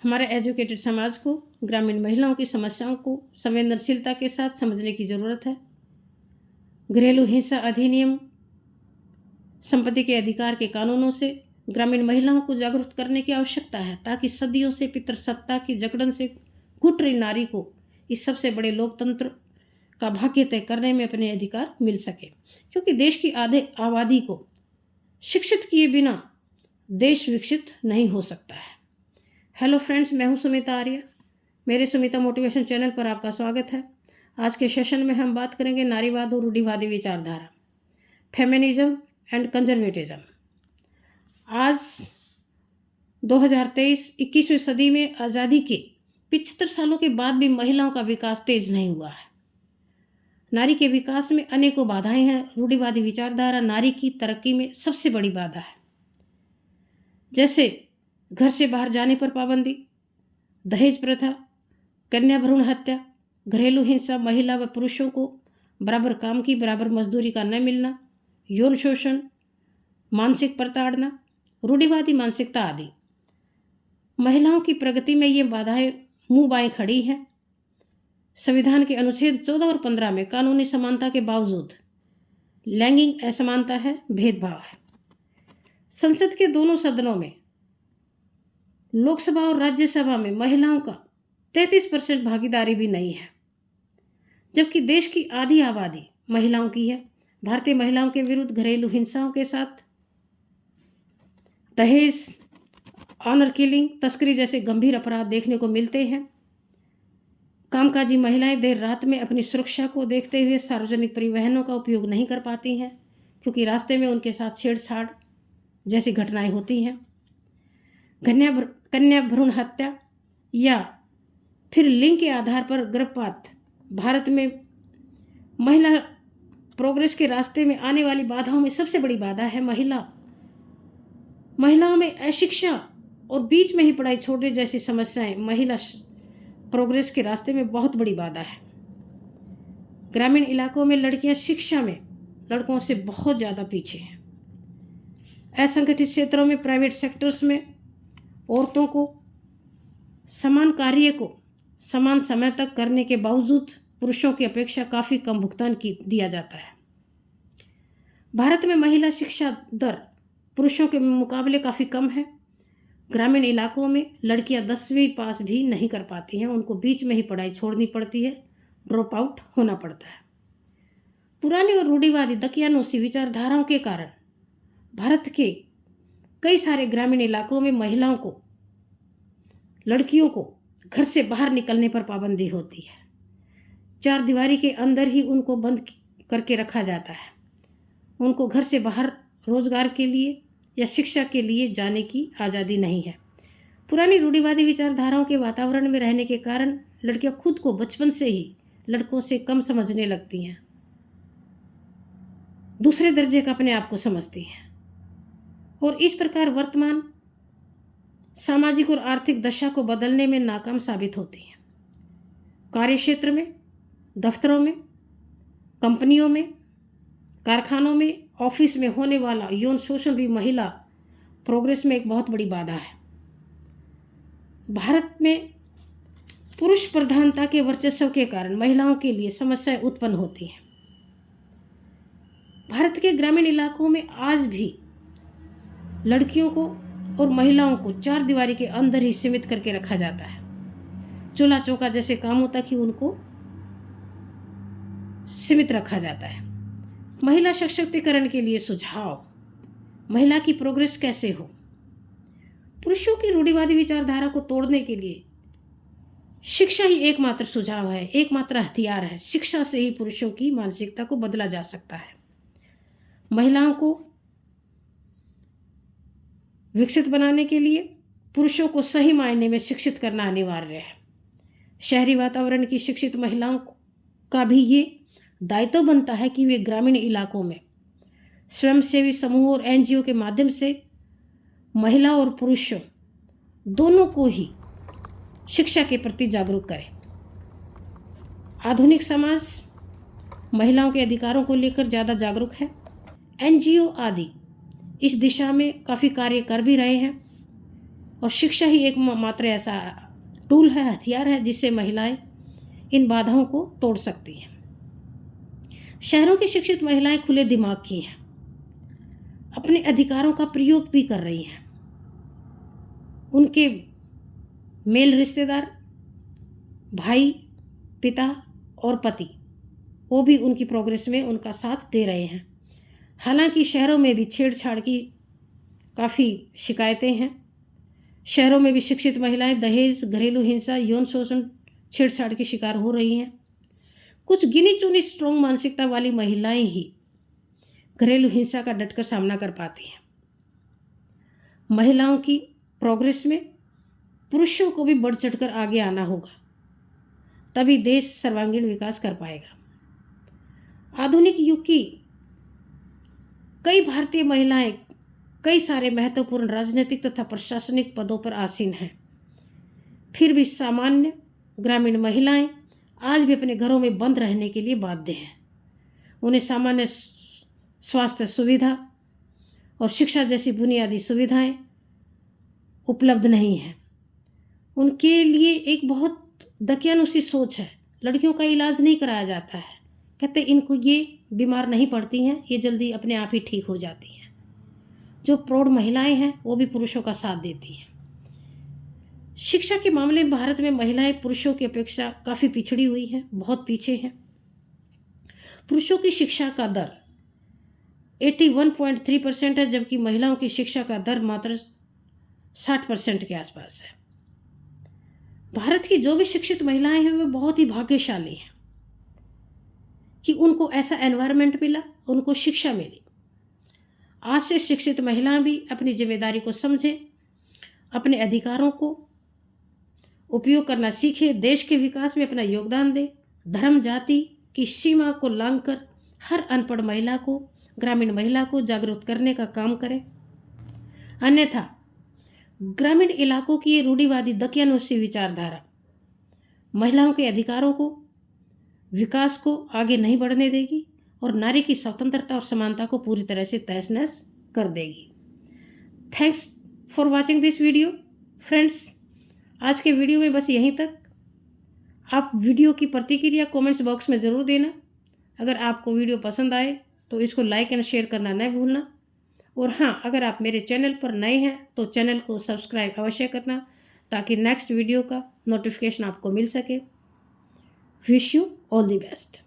हमारे एजुकेटेड समाज को ग्रामीण महिलाओं की समस्याओं को संवेदनशीलता के साथ समझने की ज़रूरत है। घरेलू हिंसा अधिनियम, संपत्ति के अधिकार के कानूनों से ग्रामीण महिलाओं को जागरूक करने की आवश्यकता है, ताकि सदियों से पितृसत्ता की जकड़न से घुट रही नारी को इस सबसे बड़े लोकतंत्र का भाग्य तय करने में अपने अधिकार मिल सके। क्योंकि देश की आधे आबादी को शिक्षित किए बिना देश विकसित नहीं हो सकता है। हेलो फ्रेंड्स, मैं हूं सुमिता आर्य। मेरे सुमिता मोटिवेशन चैनल पर आपका स्वागत है। आज के सेशन में हम बात करेंगे नारीवाद और रूढ़िवादी विचारधारा, फेमिनिज्म एंड कंजर्वेटिज्म। आज 2023 21वीं सदी में आज़ादी के 75 सालों के बाद भी महिलाओं का विकास तेज नहीं हुआ है। नारी के विकास में अनेकों बाधाएं हैं। रूढ़िवादी विचारधारा नारी की तरक्की में सबसे बड़ी बाधा है, जैसे घर से बाहर जाने पर पाबंदी, दहेज प्रथा, कन्या भ्रूण हत्या, घरेलू हिंसा, महिला व पुरुषों को बराबर काम की बराबर मजदूरी का न मिलना, यौन शोषण, मानसिक प्रताड़ना, रूढ़िवादी मानसिकता आदि। महिलाओं की प्रगति में ये बाधाएं मुंह बाएं खड़ी हैं। संविधान के अनुच्छेद 14 और 15 में कानूनी समानता के बावजूद लैंगिक असमानता है, भेदभाव है। संसद के दोनों सदनों में, लोकसभा और राज्यसभा में महिलाओं का 33% भागीदारी भी नहीं है, जबकि देश की आधी आबादी महिलाओं की है। भारतीय महिलाओं के विरुद्ध घरेलू हिंसाओं के साथ दहेज, ऑनर किलिंग, तस्करी जैसे गंभीर अपराध देखने को मिलते हैं। कामकाजी महिलाएं देर रात में अपनी सुरक्षा को देखते हुए सार्वजनिक परिवहनों का उपयोग नहीं कर पाती हैं, क्योंकि रास्ते में उनके साथ छेड़छाड़ जैसी घटनाएं होती हैं। कन्या भ्रूण हत्या या फिर लिंग के आधार पर गर्भपात भारत में महिला प्रोग्रेस के रास्ते में आने वाली बाधाओं में सबसे बड़ी बाधा है। महिलाओं में अशिक्षा और बीच में ही पढ़ाई छोड़ने जैसी समस्याएं महिला प्रोग्रेस के रास्ते में बहुत बड़ी बाधा है। ग्रामीण इलाकों में लड़कियां शिक्षा में लड़कों से बहुत ज़्यादा पीछे हैं। असंगठित क्षेत्रों में, प्राइवेट सेक्टर्स में औरतों को समान कार्य को समान समय तक करने के बावजूद पुरुषों की अपेक्षा काफ़ी कम भुगतान दिया जाता है। भारत में महिला शिक्षा दर पुरुषों के मुकाबले काफ़ी कम है। ग्रामीण इलाकों में लड़कियां 10वीं पास भी नहीं कर पाती हैं, उनको बीच में ही पढ़ाई छोड़नी पड़ती है, ड्रॉप आउट होना पड़ता है। पुरानी और रूढ़िवादी दकियानूसी विचारधाराओं के कारण भारत के कई सारे ग्रामीण इलाकों में महिलाओं को, लड़कियों को घर से बाहर निकलने पर पाबंदी होती है। चार दीवारी के अंदर ही उनको बंद करके रखा जाता है। उनको घर से बाहर रोजगार के लिए या शिक्षा के लिए जाने की आज़ादी नहीं है। पुरानी रूढ़िवादी विचारधाराओं के वातावरण में रहने के कारण लड़कियां खुद को बचपन से ही लड़कों से कम समझने लगती हैं, दूसरे दर्जे का अपने आप को समझती हैं और इस प्रकार वर्तमान सामाजिक और आर्थिक दशा को बदलने में नाकाम साबित होती हैं। कार्यक्षेत्र में, दफ्तरों में, कंपनियों में, कारखानों में, ऑफिस में होने वाला यौन शोषण भी महिला प्रोग्रेस में एक बहुत बड़ी बाधा है। भारत में पुरुष प्रधानता के वर्चस्व के कारण महिलाओं के लिए समस्याएं उत्पन्न होती हैं। भारत के ग्रामीण इलाकों में आज भी लड़कियों को और महिलाओं को चार दीवारी के अंदर ही सीमित करके रखा जाता है। चूल्हा चौका जैसे कामों तक ही उनको सीमित रखा जाता है। महिला सशक्तिकरण के लिए सुझाव, महिला की प्रोग्रेस कैसे हो? पुरुषों की रूढ़िवादी विचारधारा को तोड़ने के लिए शिक्षा ही एकमात्र सुझाव है, एकमात्र हथियार है। शिक्षा से ही पुरुषों की मानसिकता को बदला जा सकता है। महिलाओं को विकसित बनाने के लिए पुरुषों को सही मायने में शिक्षित करना अनिवार्य है। शहरी वातावरण की शिक्षित महिलाओं का भी ये दायित्व बनता है कि वे ग्रामीण इलाकों में स्वयंसेवी समूह और एनजीओ के माध्यम से महिला और पुरुषों दोनों को ही शिक्षा के प्रति जागरूक करें। आधुनिक समाज महिलाओं के अधिकारों को लेकर ज़्यादा जागरूक है। एनजीओ आदि इस दिशा में काफ़ी कार्य कर भी रहे हैं और शिक्षा ही एक मात्र ऐसा टूल है, हथियार है, जिससे महिलाएं इन बाधाओं को तोड़ सकती हैं। शहरों की शिक्षित महिलाएं खुले दिमाग की हैं, अपने अधिकारों का प्रयोग भी कर रही हैं। उनके मेल रिश्तेदार, भाई, पिता और पति, वो भी उनकी प्रोग्रेस में उनका साथ दे रहे हैं। हालांकि शहरों में भी छेड़छाड़ की काफ़ी शिकायतें हैं। शहरों में भी शिक्षित महिलाएं दहेज, घरेलू हिंसा, यौन शोषण, छेड़छाड़ की शिकार हो रही हैं। कुछ गिनी चुनी स्ट्रॉन्ग मानसिकता वाली महिलाएं ही घरेलू हिंसा का डटकर सामना कर पाती हैं। महिलाओं की प्रोग्रेस में पुरुषों को भी बढ़ चढ़कर आगे आना होगा, तभी देश सर्वांगीण विकास कर पाएगा। आधुनिक युग की कई भारतीय महिलाएं कई सारे महत्वपूर्ण राजनीतिक तथा प्रशासनिक पदों पर आसीन हैं। फिर भी सामान्य ग्रामीण महिलाएं आज भी अपने घरों में बंद रहने के लिए बाध्य हैं। उन्हें सामान्य स्वास्थ्य सुविधा और शिक्षा जैसी बुनियादी सुविधाएं उपलब्ध नहीं हैं। उनके लिए एक बहुत दकियानुसी सोच है। लड़कियों का इलाज नहीं कराया जाता है, कहते इनको ये बीमार नहीं पड़ती हैं, ये जल्दी अपने आप ही ठीक हो जाती हैं। जो प्रौढ़ महिलाएं हैं वो भी पुरुषों का साथ देती हैं। शिक्षा के मामले में भारत में महिलाएं पुरुषों की अपेक्षा काफ़ी पिछड़ी हुई हैं, बहुत पीछे हैं। पुरुषों की शिक्षा का दर 81.3% है, जबकि महिलाओं की शिक्षा का दर मात्र 60% के आसपास है। भारत की जो भी शिक्षित महिलाएं हैं वे बहुत ही भाग्यशाली हैं कि उनको ऐसा एनवायरनमेंट मिला, उनको शिक्षा मिली। आज से शिक्षित महिलाएं भी अपनी जिम्मेदारी को समझें, अपने अधिकारों को उपयोग करना सीखें, देश के विकास में अपना योगदान दें। धर्म जाति की सीमा को लांघकर हर अनपढ़ महिला को, ग्रामीण महिला को जागरूक करने का काम करें। अन्यथा ग्रामीण इलाकों की ये रूढ़िवादी दकियानुसी विचारधारा महिलाओं के अधिकारों को, विकास को आगे नहीं बढ़ने देगी और नारी की स्वतंत्रता और समानता को पूरी तरह से तहस नहस कर देगी। Thanks for watching this video friends. आज के वीडियो में बस यहीं तक। आप वीडियो की प्रतिक्रिया कमेंट्स बॉक्स में ज़रूर देना। अगर आपको वीडियो पसंद आए तो इसको लाइक एंड शेयर करना न भूलना। और हाँ, अगर आप मेरे चैनल पर नए हैं तो चैनल को सब्सक्राइब अवश्य करना, ताकि नेक्स्ट वीडियो का नोटिफिकेशन आपको मिल सके। Wish you all the best.